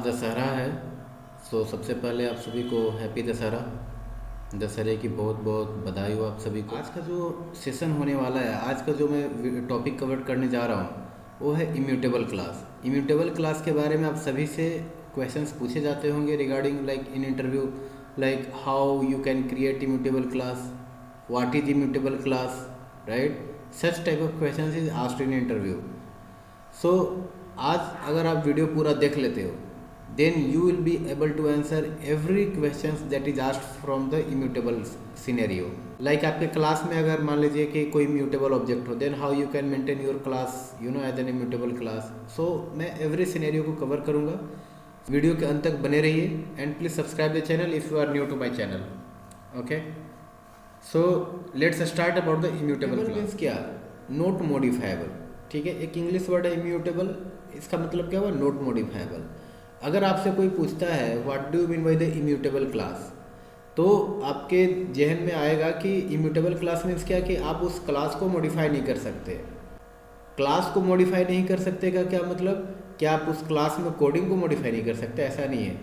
दशहरा है। सबसे पहले आप सभी को हैप्पी दशहरा। दशहरे की बहुत बहुत बधाई हो आप सभी को। आज का जो सेशन होने वाला है, आज का जो मैं टॉपिक कवर करने जा रहा हूँ वो है इम्यूटेबल क्लास। इम्यूटेबल क्लास के बारे में आप सभी से क्वेश्चंस पूछे जाते होंगे regarding like in interview, like how you can create immutable class, what is immutable class, right. Such type of questions is asked in interview. So आज अगर आप वीडियो पूरा देख लेते हो then you will be able to answer every question that is asked from the immutable scenario. Like आपके class में अगर मान लीजिए कि कोई इम्यूटेबल ऑब्जेक्ट हो, then how you can maintain your class as an immutable class. So मैं every scenario को कवर करूँगा। वीडियो के अंत तक बने रहिए and please subscribe the channel if you are new to my channel. Okay, so let's start about the immutable class. क्या? Not modifiable. ठीक है, एक इंग्लिश वर्ड है इम्यूटेबल, इसका मतलब क्या हुआ? Not modifiable. अगर आपसे कोई पूछता है what do you mean by the immutable class, तो आपके जहन में आएगा कि इम्यूटेबल क्लास मीन्स क्या, कि आप उस क्लास को मॉडिफाई नहीं कर सकते। क्लास को मॉडिफाई नहीं कर सकते का क्या मतलब? क्या आप उस क्लास में कोडिंग को मॉडिफाई नहीं कर सकते? ऐसा नहीं है।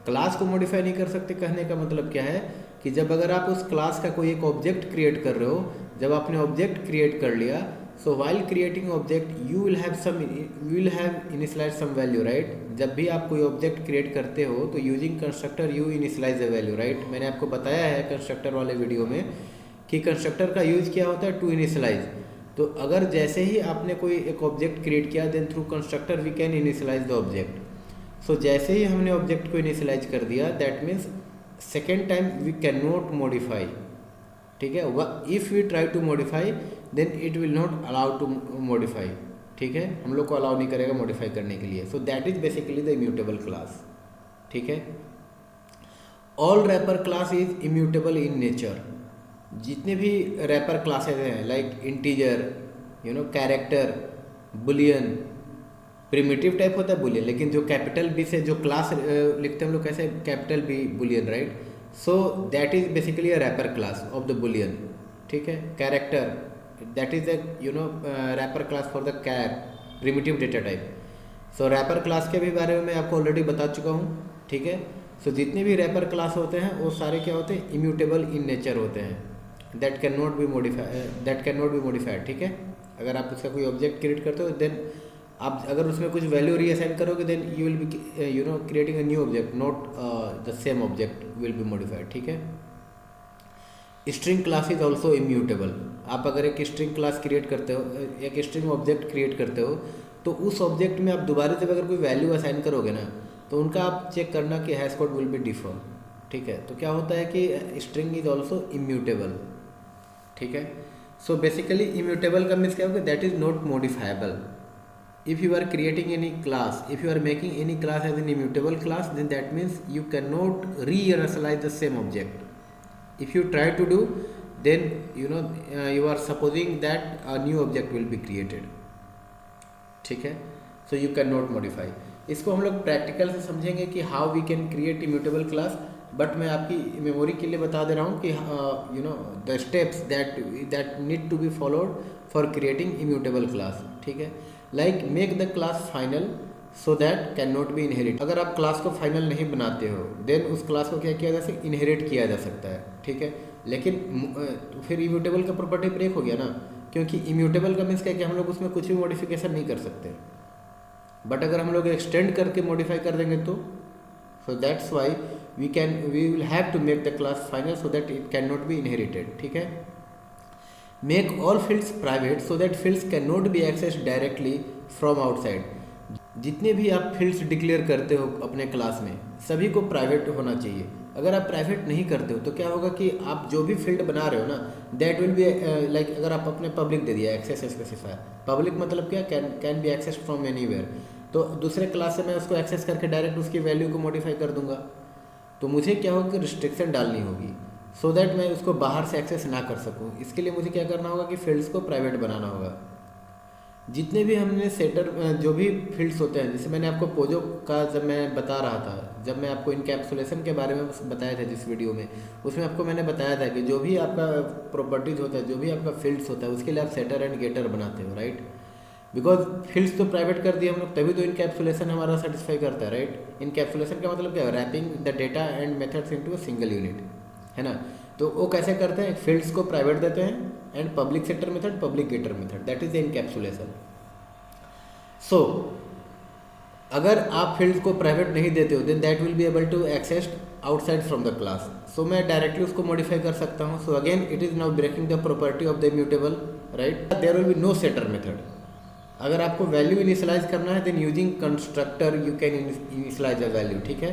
क्लास को मॉडिफाई नहीं कर सकते कहने का मतलब क्या है कि जब अगर आप उस क्लास का कोई एक ऑब्जेक्ट क्रिएट कर रहे हो, जब आपने ऑब्जेक्ट क्रिएट कर लिया, so while creating object you will have initialise some value, right. जब भी आप कोई ऑब्जेक्ट क्रिएट करते हो तो using constructor you initialise a value, right. मैंने आपको बताया है कंस्ट्रक्टर वाले वीडियो में कि कंस्ट्रक्टर का यूज क्या होता है, टू इनिशियलाइज। तो अगर जैसे ही आपने कोई एक ऑब्जेक्ट क्रिएट किया then through constructor we can initialise the object. So जैसे ही हमने ऑब्जेक्ट को इनिशियलाइज कर दिया that means second time we can not modify. ठीक है, if we try to modify then it will not allow to modify. ठीक है, हम लोग को अलाउ नहीं करेगा मॉडिफाई करने के लिए। So that is basically the immutable class. ठीक है, all wrapper class is immutable in nature. जितने भी रैपर क्लासेज हैं like integer, character, boolean, primitive type होता है बुलियन, लेकिन जो कैपिटल बी से जो क्लास लिखते हैं हम लोग कैसे, capital B boolean, right. So that is basically a wrapper class of the boolean. ठीक है, character that is wrapper class for the char, primitive data type. So wrapper class के भी बारे में मैं आपको ऑलरेडी बता चुका हूँ। ठीक है, सो जितने भी रैपर क्लास होते हैं वो सारे क्या होते हैं, इम्यूटेबल इन नेचर होते हैं, that can not B modified. ठीक है, अगर आप उसका कोई ऑब्जेक्ट क्रिएट करते हो देन आप अगर उसमें कुछ वैल्यू रीअसाइन करोगे then you will be creating a new object, not the same object will be modified. ठीक है, string class is also immutable. आप अगर एक स्ट्रिंग क्लास क्रिएट करते हो, एक स्ट्रिंग ऑब्जेक्ट क्रिएट करते हो, तो उस ऑब्जेक्ट में आप दोबारा जब अगर कोई वैल्यू असाइन करोगे ना तो उनका आप चेक करना कि hash code will be differ. ठीक है, तो क्या होता है कि स्ट्रिंग इज ऑल्सो इम्यूटेबल। ठीक है, सो बेसिकली इम्यूटेबल का मीन्स क्या होगा, that is not modifiable. if you are creating any class, if you are making any class as an immutable class, then that means you cannot re-initialize the same object. If you try to do, then you are supposing that a new object will be created. ठीक है, so you cannot modify. इसको हम लोग practical से समझेंगे कि how we can create immutable class, but मैं आपकी मेमोरी के लिए बता दे रहा हूँ कि the steps that need to be followed for creating immutable class. ठीक है, like make the class final so that can not be inherit. अगर आप क्लास को फाइनल नहीं बनाते हो देन उस क्लास को क्या किया जा सकता है, इनहेरिट किया जा सकता है। ठीक है, लेकिन फिर इम्यूटेबल का प्रॉपर्टी ब्रेक हो गया ना, क्योंकि इम्यूटेबल का मीन्स क्या कि हम लोग उसमें कुछ भी मॉडिफिकेशन नहीं कर सकते। बट अगर हम लोग एक्सटेंड करके मॉडिफाई कर देंगे तो so that's why we will have to make the class final so that it cannot be inherited. ठीक है, make all fields private so that fields cannot be accessed directly from outside. जितने भी आप fields declare करते हो अपने class में सभी को प्राइवेट होना चाहिए। अगर आप प्राइवेट नहीं करते हो तो क्या होगा कि आप जो भी फील्ड बना रहे हो ना दैट विल बी लाइक, अगर आप अपने पब्लिक दे दिया एक्सेस स्पेसिफायर, पब्लिक मतलब क्या, can be access from anywhere, तो दूसरे क्लास से मैं उसको एक्सेस करके डायरेक्ट उसकी वैल्यू को मॉडिफाई कर दूंगा। तो मुझे क्या होगा कि रिस्ट्रिक्शन डालनी होगी सो दैट मैं उसको बाहर से एक्सेस ना कर सकूं। इसके लिए मुझे क्या करना होगा कि फील्ड्स को प्राइवेट बनाना होगा। जितने भी हमने सेटर जो भी फील्ड्स होते हैं, जैसे मैंने आपको पोजो का जब मैं बता रहा था, जब मैं आपको इनकैप्सुलेशन के बारे में बताया था जिस वीडियो में, उसमें आपको मैंने बताया था कि जो भी आपका प्रॉपर्टीज होता है, जो भी आपका फील्ड्स होता है, उसके लिए आप सेटर एंड गेटर बनाते हो, राइट। बिकॉज फील्ड्स तो प्राइवेट कर दिए हम लोग, तभी तो इनकैप्सुलेशन हमारा सेटिस्फाई करता है, राइट। इनकैप्सुलेशन का मतलब क्या है, wrapping the data and methods into a single unit, है ना। तो वो कैसे करते हैं, फील्ड्स को प्राइवेट देते हैं and public sector method, public getter method, that is the encapsulation. So अगर आप फील्ड को प्राइवेट नहीं देते हो then that will be able to access outside from the class. So मैं डायरेक्टली उसको मॉडिफाई कर सकता हूँ। So again it is now breaking the property of the immutable, right. There will be no setter method. अगर आपको value initialise करना है then using constructor you can initialise a value, ठीक है,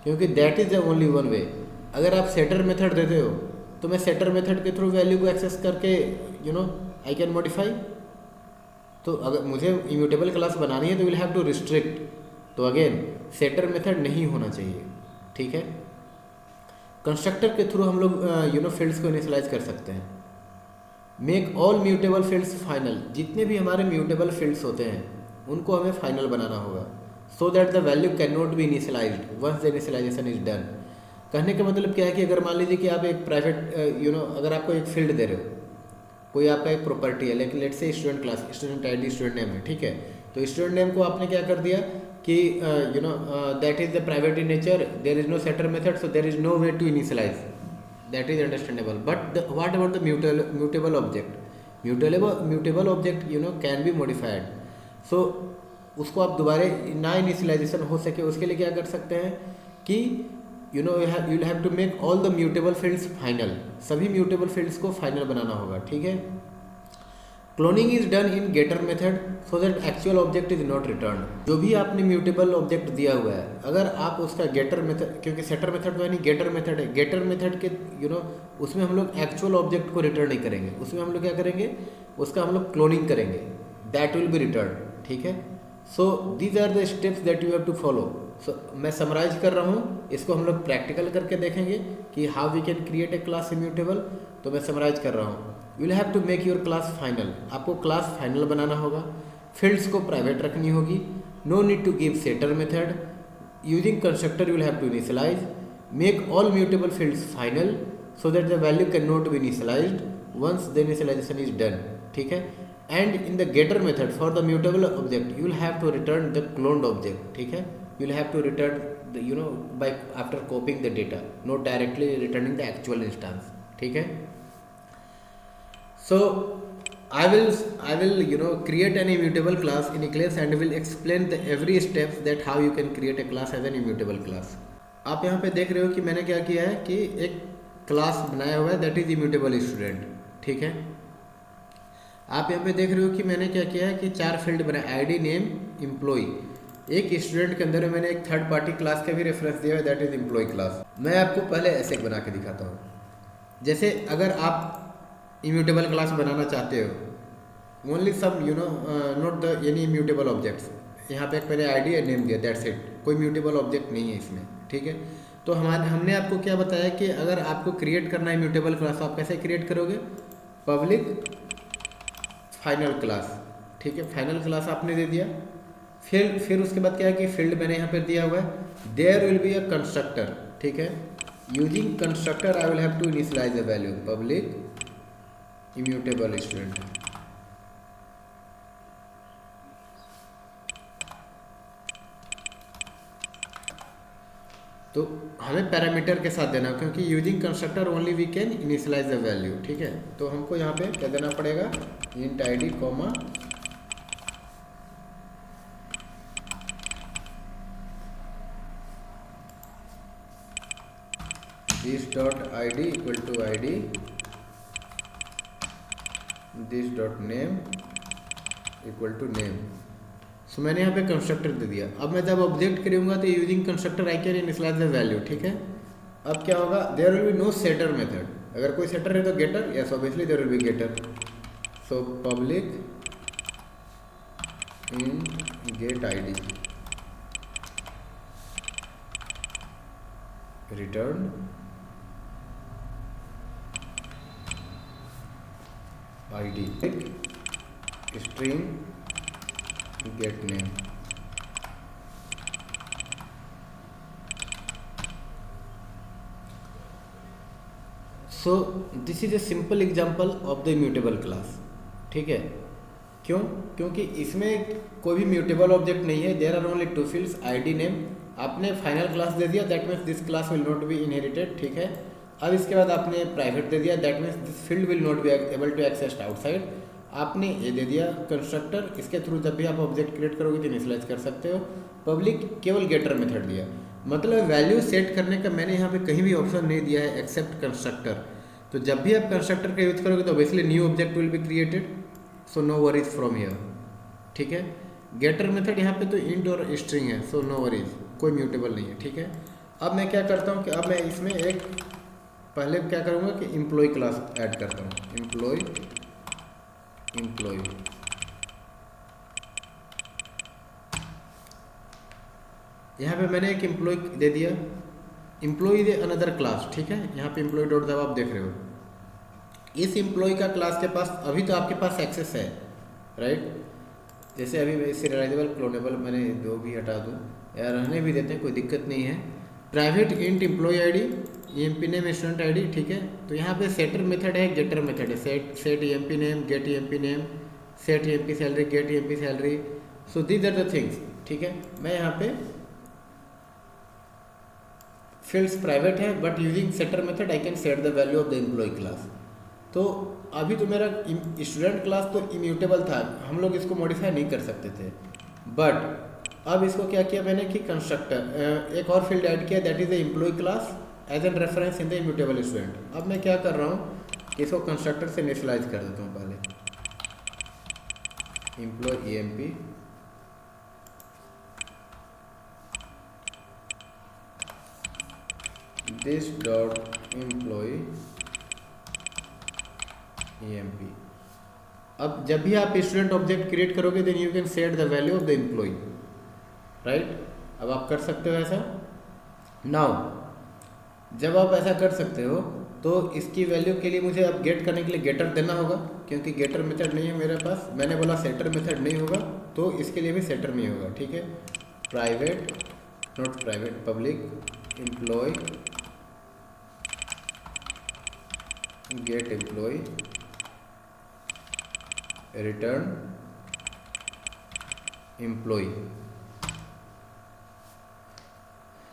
क्योंकि that is the only one way. अगर आप setter method देते हो तो मैं सेटर मेथड के थ्रू वैल्यू को एक्सेस करके आई कैन मॉडिफाई। तो अगर मुझे इम्यूटेबल क्लास बनानी है तो विल हैव टू रिस्ट्रिक्ट, तो अगेन सेटर मेथड नहीं होना चाहिए, ठीक है। कंस्ट्रक्टर के थ्रू हम लोग फील्ड्स को इनिशियलाइज कर सकते हैं। Make all mutable fields final, जितने भी हमारे म्यूटेबल फील्ड्स होते हैं उनको हमें फाइनल बनाना होगा, so that the value can not be initialised once the initialisation is done. कहने का मतलब क्या है कि अगर मान लीजिए कि आप एक प्राइवेट अगर आपको एक फील्ड दे रहे हो, कोई आपका एक प्रॉपर्टी है, लेकिन let's say student class, student ID, student name है, ठीक है। तो स्टूडेंट नेम को आपने क्या कर दिया कि that is the private in nature, there is no setter method, so there is no way to initialise, that is understandable. But what about the mutable object, mutable object can be modified. So उसको आप दोबारा ना initialisation हो सके उसके लिए क्या कर सकते हैं कि you will have to make all the mutable fields final, सभी mutable fields को final बनाना होगा, ठीक है। Cloning is done in getter method so that actual object is not return. जो भी आपने म्यूटेबल ऑब्जेक्ट दिया हुआ है अगर आप उसका गेटर मेथड, क्योंकि सेटर मेथड तो है नहीं, गेटर मेथड है, गेटर मेथड के उसमें हम लोग एक्चुअल ऑब्जेक्ट को रिटर्न नहीं करेंगे, उसमें हम लोग क्या करेंगे, उसका हम लोग क्लोनिंग करेंगे, दैट विल बी रिटर्न, ठीक है। So these are the steps that you have to follow. So मैं समराइज कर रहा हूँ, इसको हम लोग प्रैक्टिकल करके देखेंगे कि how we can create a class immutable. तो मैं समराइज कर रहा हूँ, you will have to make your class final, आपको क्लास फाइनल बनाना होगा, फील्ड्स को प्राइवेट रखनी होगी, no need to give setter method, using constructor you will have to initialise, make all mutable fields final so that the value can not be initialised once the initialisation is done, ठीक है। And in the getter method for the mutable object you will have to return the cloned object, ठीक है। You will have to return the, by after copying the data, not directly returning the actual instance, ठीक है। So I will create an immutable class in Eclipse and will explain the every steps that how you can create a class as an immutable class। आप यहाँ पे देख रहे हो कि मैंने क्या किया है कि एक क्लास बनाया हुआ है दैट इज इम्यूटेबल स्टूडेंट, ठीक है। आप यहाँ पे देख रहे हो कि मैंने क्या किया है कि 4 फील्ड बनाए, आईडी, नेम, एम्प्लॉय। एक स्टूडेंट के अंदर मैंने एक थर्ड पार्टी क्लास का भी रेफरेंस दिया है दैट इज एम्प्लॉय क्लास। मैं आपको पहले ऐसे बना के दिखाता हूँ। जैसे अगर आप इम्यूटेबल क्लास बनाना चाहते हो, only some not the any immutable objects, यहाँ पे एक मैंने आईडी और नेम दिया, दैट्स इट, कोई म्यूटेबल ऑब्जेक्ट नहीं है इसमें, ठीक है। तो हमने आपको क्या बताया कि अगर आपको क्रिएट करना है इम्यूटेबल क्लास तो आप कैसे क्रिएट करोगे, पब्लिक फाइनल क्लास, ठीक है। फाइनल क्लास आपने दे दिया, फिर उसके बाद क्या है कि फील्ड मैंने यहाँ पे दिया हुआ है, there will be a constructor, ठीक है। Using constructor I will have to initialise the value public immutable student. तो हमें पैरामीटर के साथ देना, क्योंकि using constructor only we can initialise the value, ठीक है। तो हमको यहाँ पे क्या देना पड़ेगा, int ID comma this dot id equal to id, this dot name equal to name। सो मैंने यहाँ पे कंस्ट्रक्टर दे दिया। अब मैं जब ऑब्जेक्ट करूँगा तो using constructor I can initialise the value, ठीक है। अब क्या होगा, there will be no setter method, अगर कोई सेटर है तो getter, yes obviously there will be getter. So public int get ID return id string get name। So this is a simple example of the immutable class, ठीक है। क्यों? क्योंकि इसमें कोई भी म्यूटेबल ऑब्जेक्ट नहीं है। There are only two fields, ID name. आपने फाइनल क्लास दे दिया, that means this class will not be inherited, ठीक है। अब इसके बाद आपने प्राइवेट दे दिया, that means this field will not be able to access outside. आपने ये दे दिया कंस्ट्रक्टर, इसके थ्रू जब भी आप ऑब्जेक्ट क्रिएट करोगे तो इनिशियलाइज कर सकते हो। पब्लिक केवल गेटर मेथड दिया, मतलब वैल्यू सेट करने का मैंने यहाँ पे कहीं भी ऑप्शन नहीं दिया है एक्सेप्ट कंस्ट्रक्टर। तो जब भी आप कंस्ट्रक्टर का यूज करोगे तो obviously new object will be created, so no worries from here, ठीक है। गेटर मेथड यहाँ पे तो इंट और स्ट्रिंग है, सो नो वरीज, कोई म्यूटेबल नहीं है, ठीक है। अब मैं क्या करता हूँ कि अब मैं इसमें एक पहले क्या करूँगा कि एम्प्लॉय क्लास ऐड करता हूँ। एम्प्लॉय यहाँ पे मैंने एक एम्प्लॉय दे दिया, एम्प्लॉय इज अनदर क्लास, ठीक है। यहाँ पे एम्प्लॉय डॉट जब आप देख रहे हो, इस एम्प्लॉय का क्लास के पास अभी तो आपके पास एक्सेस है, राइट। जैसे अभी सीरियलाइजेबल क्लोनेबल मैंने जो भी हटा दूँ या रहने भी देते हैं, कोई दिक्कत नहीं है। Private int employee ID, EMP name student ID, ठीक है। तो यहाँ पे सेटर मेथड है, गेटर मेथड है, set EMP name, get EMP name, set EMP salary, get EMP salary, so these are the things, ठीक है। मैं यहाँ पे फील्ड्स प्राइवेट है but using setter method I can set the value of the employee class. तो अभी तो मेरा स्टूडेंट क्लास तो इम्यूटेबल था, हम लोग इसको मॉडिफाई नहीं कर सकते थे, बट अब इसको क्या किया मैंने कि कंस्ट्रक्टर एक और फील्ड ऐड किया, that is the employee class as an reference in the immutable student. अब मैं क्या कर रहा हूँ कि इसको कंस्ट्रक्टर से इनिशियलाइज कर देता हूँ। पहले employee EMP this dot employee EMP. अब जब भी आप स्टूडेंट ऑब्जेक्ट क्रिएट करोगे then you can set the value of the employee, right. अब आप कर सकते हो ऐसा। नाउ जब आप ऐसा कर सकते हो तो इसकी वैल्यू के लिए मुझे अब गेट करने के लिए गेटर देना होगा, क्योंकि गेटर मेथड नहीं है मेरे पास। मैंने बोला सेटर मेथड नहीं होगा, तो इसके लिए भी सेटर नहीं होगा, ठीक है। Private not private, public employee get employee return employee.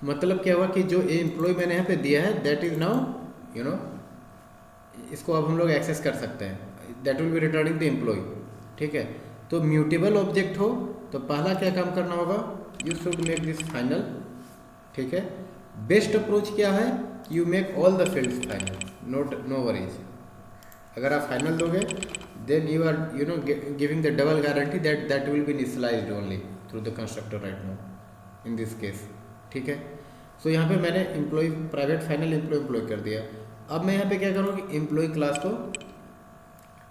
मतलब क्या हुआ कि जो एम्प्लॉय मैंने यहाँ पे दिया है that is now you know, इसको अब हम लोग एक्सेस कर सकते हैं, that will be returning the employee, ठीक है। तो म्यूटेबल ऑब्जेक्ट हो तो पहला क्या काम करना होगा, you should make this final, ठीक है। बेस्ट अप्रोच क्या है, you make all the fields final, note no worries. अगर आप फाइनल दोगे then you are giving the double guarantee that will be initialized only through the constructor right now in this case, ठीक है। सो यहाँ पे मैंने एम्प्लॉय प्राइवेट फाइनल एम्प्लॉय कर दिया। अब मैं यहाँ पे क्या करूँ कि एम्प्लॉय क्लास को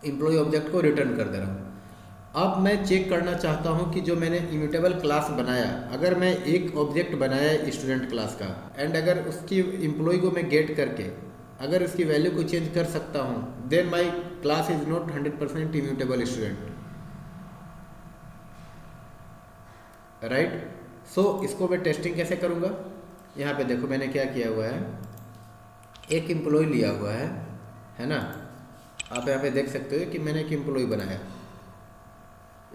एम्प्लॉय ऑब्जेक्ट को रिटर्न कर दे रहा हूँ। अब मैं चेक करना चाहता हूँ कि जो मैंने इम्यूटेबल क्लास बनाया, अगर मैं एक ऑब्जेक्ट बनाया स्टूडेंट क्लास का एंड अगर उसकी एम्प्लॉय को मैं गेट करके अगर इसकी वैल्यू को चेंज कर सकता हूँ, then my class is not 100% immutable student, right. So इसको मैं टेस्टिंग कैसे करूँगा, यहाँ पे देखो मैंने क्या किया हुआ है, एक एम्प्लॉय लिया हुआ है ना। आप यहाँ पे देख सकते हो कि मैंने एक एम्प्लॉय बनाया,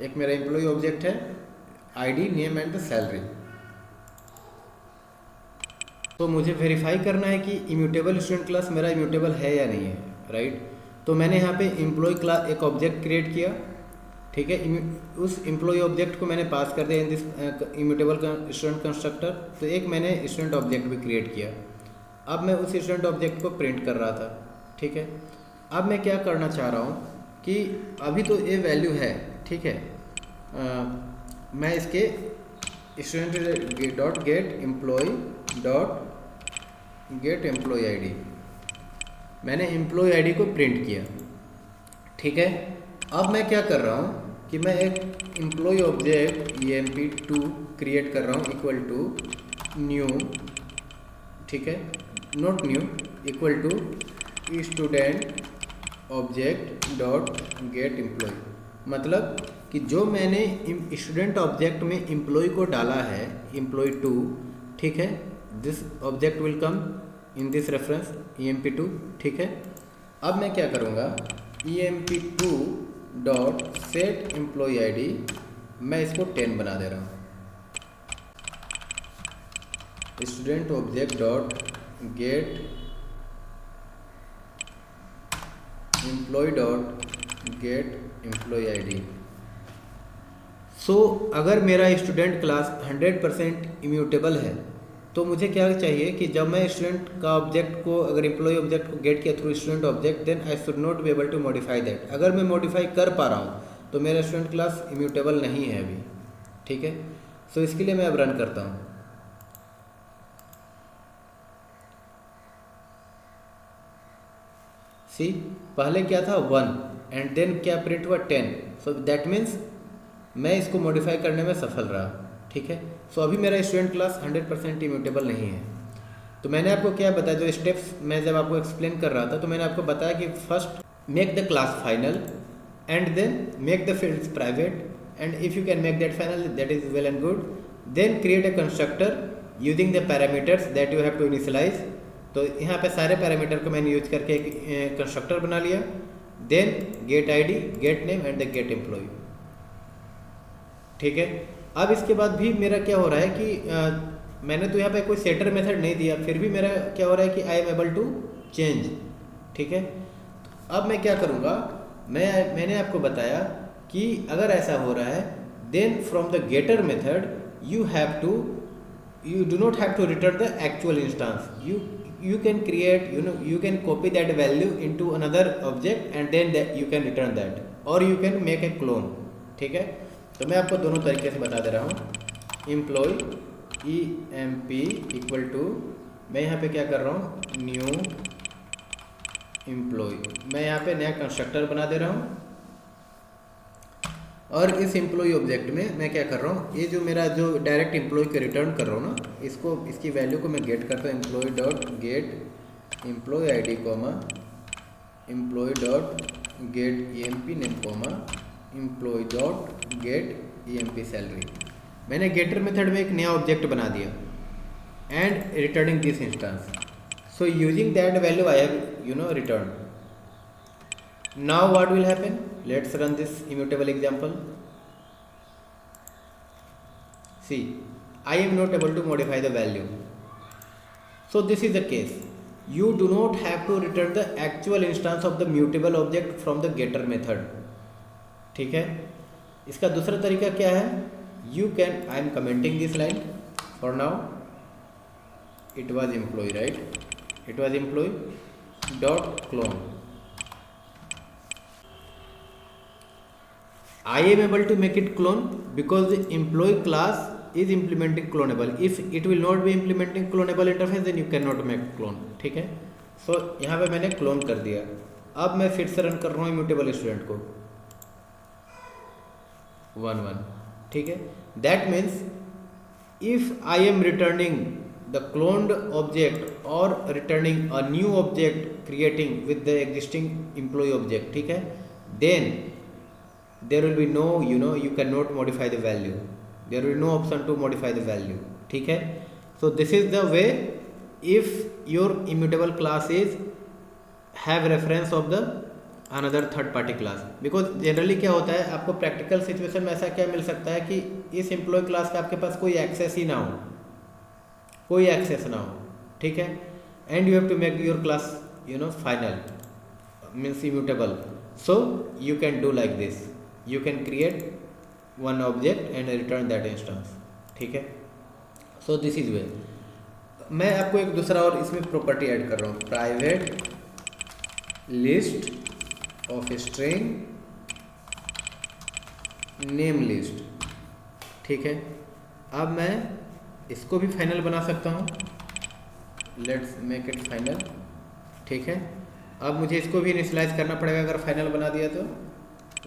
एक मेरा एम्प्लॉय ऑब्जेक्ट है, ID name and the salary. तो मुझे वेरीफाई करना है कि इम्यूटेबल स्टूडेंट क्लास मेरा इम्यूटेबल है या नहीं है, राइट। तो मैंने यहाँ पे एम्प्लॉय क्लास एक ऑब्जेक्ट क्रिएट किया, ठीक है। उस एम्प्लॉय ऑब्जेक्ट को मैंने पास कर दिया in this immutable student constructor. तो एक मैंने स्टूडेंट ऑब्जेक्ट भी क्रिएट किया। अब मैं उस स्टूडेंट ऑब्जेक्ट को प्रिंट कर रहा था, ठीक है। अब मैं क्या करना चाह रहा हूँ कि अभी तो ये वैल्यू है, ठीक है। मैं इसके student dot get employ dot get employ ID, मैंने एम्प्लॉय आईडी को प्रिंट किया, ठीक है। अब मैं क्या कर रहा हूँ कि मैं एक एम्प्लॉय ऑब्जेक्ट emp2 क्रिएट कर रहा हूँ इक्वल टू न्यू, ठीक है, not new, equal to student object dot get employee. मतलब कि जो मैंने स्टूडेंट ऑब्जेक्ट में एम्प्लॉय को डाला है employee2, ठीक है, this object will come in this reference emp2, ठीक है। अब मैं क्या करूँगा, emp2 dot set employ ID, मैं इसको 10 बना दे रहा हूँ। Student object dot get employ dot get employ ID. So अगर मेरा स्टूडेंट क्लास 100% इम्यूटेबल है तो मुझे क्या चाहिए कि जब मैं स्टूडेंट का ऑब्जेक्ट को, अगर एम्प्लॉय ऑब्जेक्ट को गेट किया through student object, then I should not be able to modify that. अगर मैं मॉडिफाई कर पा रहा हूँ तो मेरा स्टूडेंट क्लास इम्यूटेबल नहीं है अभी, ठीक है। सो इसके लिए मैं अब रन करता हूँ। सी, पहले क्या था 1 एंड देन क्या प्रिंट हुआ 10। सो दैट मीन्स मैं इसको मॉडिफाई करने में सफल रहा, ठीक है। सो अभी मेरा स्टूडेंट क्लास 100% इम्यूटेबल नहीं है। तो मैंने आपको क्या बताया, जो स्टेप्स मैं जब आपको एक्सप्लेन कर रहा था तो मैंने आपको बताया कि first make the class final and then make the fields private, and if you can make that final that is well and good. Then create a constructor using the parameters that you have to initialise. तो यहाँ पे सारे parameter को मैंने use करके एक constructor बना लिया। Then get ID, get name and the get employee, ठीक है। अब इसके बाद भी मेरा क्या हो रहा है कि मैंने तो यहाँ पे कोई सेटर मेथड नहीं दिया, फिर भी मेरा क्या हो रहा है कि I am able to change, ठीक है। अब मैं क्या करूँगा, मैंने आपको बताया कि अगर ऐसा हो रहा है then from the getter method you do not have to return the actual instance. You can create, you can copy that value into another object and then you can return that, or you can make a clone, ठीक है। तो मैं आपको दोनों तरीके से बता दे रहा हूँ। एम्प्लॉय emp इक्वल टू, मैं यहाँ पे क्या कर रहा हूँ, न्यू एम्प्लॉय, मैं यहाँ पे नया कंस्ट्रक्टर बना दे रहा हूँ। और इस एम्प्लॉय ऑब्जेक्ट में मैं क्या कर रहा हूँ, ये जो मेरा जो डायरेक्ट एम्प्लॉय को रिटर्न कर रहा हूँ ना, इसकी वैल्यू को मैं गेट करता हूँ employee dot get employ ID comma employee dot get emp name comma employee dot get emp salary. मैंने गेटर मेथड में एक नया ऑब्जेक्ट बना दिया and returning this instance. So using that value I have return. Now what will happen? Let's run this immutable example. See, I am not able to modify the value. So this is the case. You do not have to return the actual instance of the mutable object from the getter method. ठीक है। इसका दूसरा तरीका क्या है, you can, I am commenting this line for now. It was employee, right? It was employee dot clone. I am able to make it clone because the employee class is implementing clonable. If it will not be implementing clonable interface then you cannot make clone, ठीक है। सो यहाँ पे मैंने clone कर दिया। अब मैं फिर से रन कर रहा हूँ इम्यूटेबल स्टूडेंट को 1 1, ठीक है। That means if I am returning the cloned object और returning a new object creating with the existing employ object, ठीक है, then there will be no, you cannot modify the value, there will be no option to modify the value, ठीक है। so this is the way if your immutable class is have reference of the another third party class, because generally क्या होता है, आपको practical situation में ऐसा क्या मिल सकता है कि इस एम्प्लॉय क्लास का आपके पास कोई एक्सेस ही ना हो, कोई एक्सेस ना हो, ठीक है, and you have to make your class final means immutable. so you can do like this, you can create one object and return that instance, ठीक है। so this is way। मैं आपको एक दूसरा और इसमें प्रॉपर्टी ऐड कर रहा हूँ, private list of string name list, ठीक है। अब मैं इसको भी फाइनल बना सकता हूँ, लेट्स मेक इट फाइनल, ठीक है। अब मुझे इसको भी इनिशियलाइज करना पड़ेगा अगर फाइनल बना दिया तो।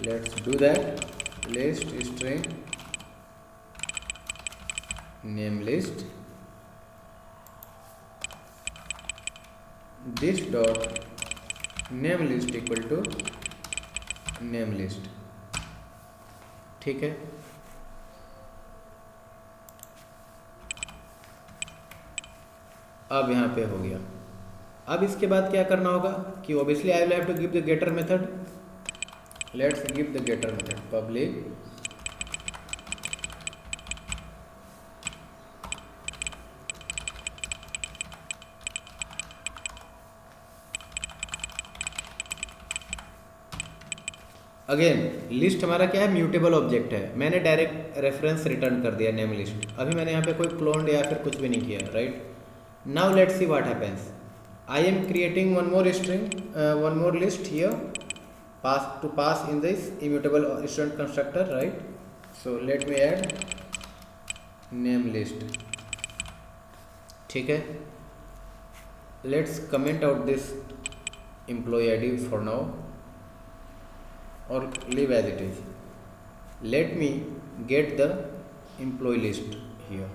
Let's do that, list string name list this dot name list equal to name list, ठीक है। अब यहाँ पे हो गया। अब इसके बाद क्या करना होगा कि obviously I will have to give the getter method Let's give the getter method public again. List हमारा क्या है, म्यूटेबल ऑब्जेक्ट है। मैंने डायरेक्ट रेफरेंस रिटर्न कर दिया नेम लिस्ट। अभी मैंने यहाँ पे कोई क्लोन या फिर कुछ भी नहीं किया, right. Now let's see what happens. I am creating one more string, one more list here to pass in this immutable student constructor, right? So let me add name list, ठीक है। Let's comment out this employee ID for now or leave as it is. Let me get the employee list here.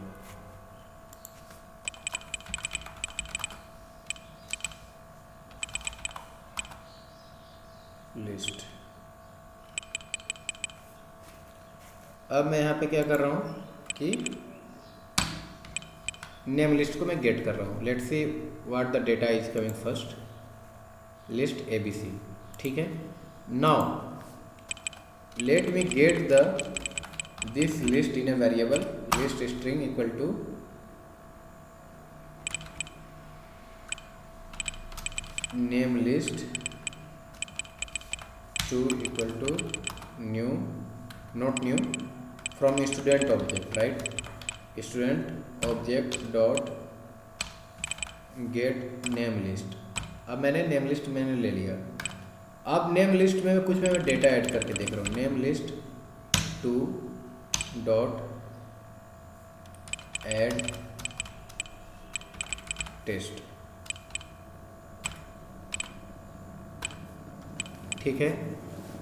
List. अब मैं यहाँ पे क्या कर रहा हूँ कि नेम लिस्ट को मैं गेट कर रहा हूँ। Let's see what the data is coming first, list ABC, ठीक है। Now let me get the this list in a variable list string equal to name list to equal to new, not new, from student object, right? Student object dot get name list। अब मैंने name list मैंने ले लिया। अब name list में कुछ मैं data add करके देख रहा हूँ। Name list two dot add test, ठीक है।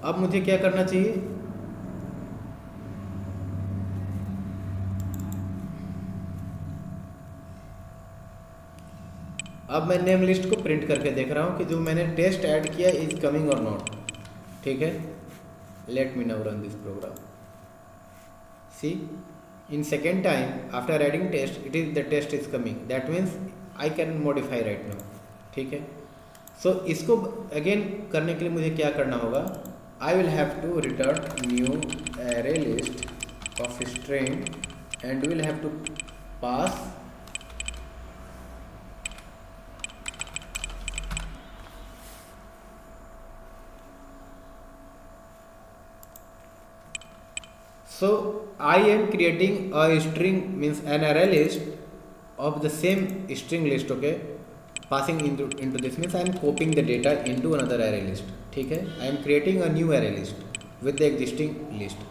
अब मुझे क्या करना चाहिए, अब मैं नेम लिस्ट को प्रिंट करके देख रहा हूँ कि जो मैंने टेस्ट ऐड किया इज कमिंग और नॉट, ठीक है। Let me now run this program. See in second time after adding test it is the test is coming, that means I can modify right now, ठीक है। सो इसको again करने के लिए मुझे क्या करना होगा, I will have to return new array list of string and will have to pass so I am creating a string means an array list of the same string list, okay, passing into this means I am copying the data into another array list, ठीक है। I am creating a new array list with the existing list।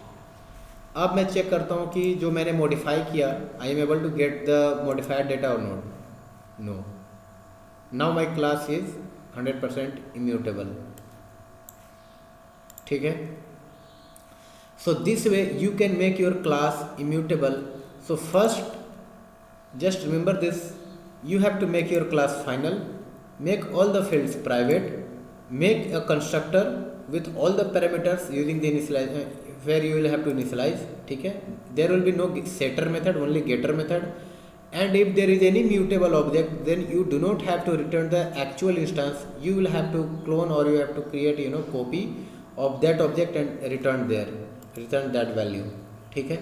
अब मैं check करता हूँ कि जो मैंने modify किया I am able to get the modified data or not, no। Now my class is 100% immutable, ठीक है। So this way you can make your class immutable। So first just remember this, you have to make your class final, make all the fields private, make a constructor with all the parameters using the initialize where you will have to initialize, ठीक है। There will be no setter method, only getter method, and if there is any mutable object then you do not have to return the actual instance, you will have to clone or you have to create copy of that object and return that value, ठीक है।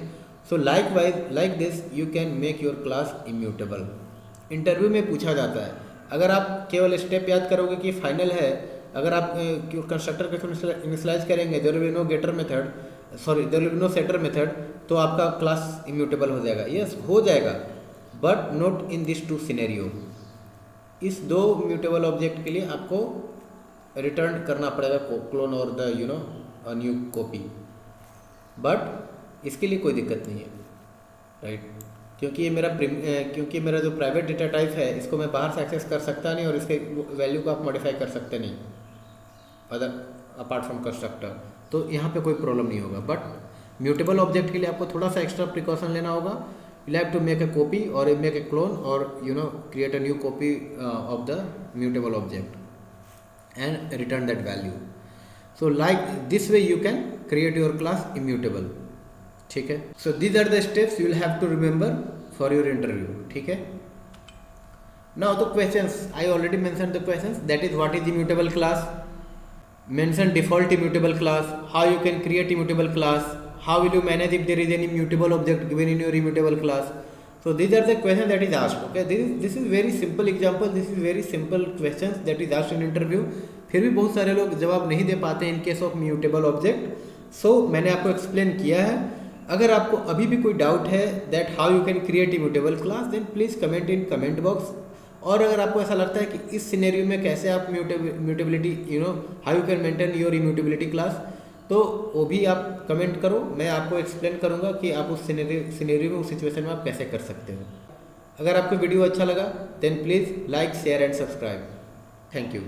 So likewise like this you can make your class immutable। Interview में पूछा जाता है, अगर आप केवल step याद करोगे कि फाइनल है, अगर आप कंस्ट्रक्टर को इनिशियलाइज करेंगे there will be no getter method, sorry there will be no setter method, तो आपका क्लास इम्यूटेबल हो जाएगा। यस हो जाएगा, but not in this two scenario. इस दो म्यूटेबल ऑब्जेक्ट के लिए आपको रिटर्न करना पड़ेगा क्लोन और द न्यू कॉपी, बट इसके लिए कोई दिक्कत नहीं है, राइट। क्योंकि ये मेरा जो प्राइवेट डेटा टाइप है इसको मैं बाहर से एक्सेस कर सकता नहीं और इसके वैल्यू को आप मॉडिफाई कर सकते नहीं अदर अपार्ट फ्रॉम कंस्ट्रक्टर, तो यहाँ पे कोई प्रॉब्लम नहीं होगा। बट म्यूटेबल ऑब्जेक्ट के लिए आपको थोड़ा सा एक्स्ट्रा प्रिकॉशन लेना होगा। You have to make a copy और मेक ए क्लोन और create a new copy of the mutable object and return that value. So like this way you can create your class immutable, ठीक है। so these are the steps you will have to remember for your interview, ठीक है। now the questions I already mentioned the questions, that is what is immutable class, mention default immutable class, how you can create immutable class, how will you manage if there is any mutable object given in your immutable class. So these are the questions that is asked. Okay, this is very simple example, this is very simple questions that is asked in interview. फिर भी बहुत सारे लोग जवाब नहीं दे पाते हैं in case of mutable object. So मैंने आपको एक्सप्लेन किया है. अगर आपको अभी भी कोई डाउट है that how you can create immutable class, then please comment in comment box. और अगर आपको ऐसा लगता है कि इस सिनेरियो में कैसे आप mutability how you can maintain your immutability class, तो वो भी आप कमेंट करो. मैं आपको एक्सप्लेन करूँगा कि आप उस सिनेरियो में, उस सिचुएशन में आप कैसे कर सकते हो. अगर आपको वीडियो अच्छा लगा then please like share and subscribe. Thank you.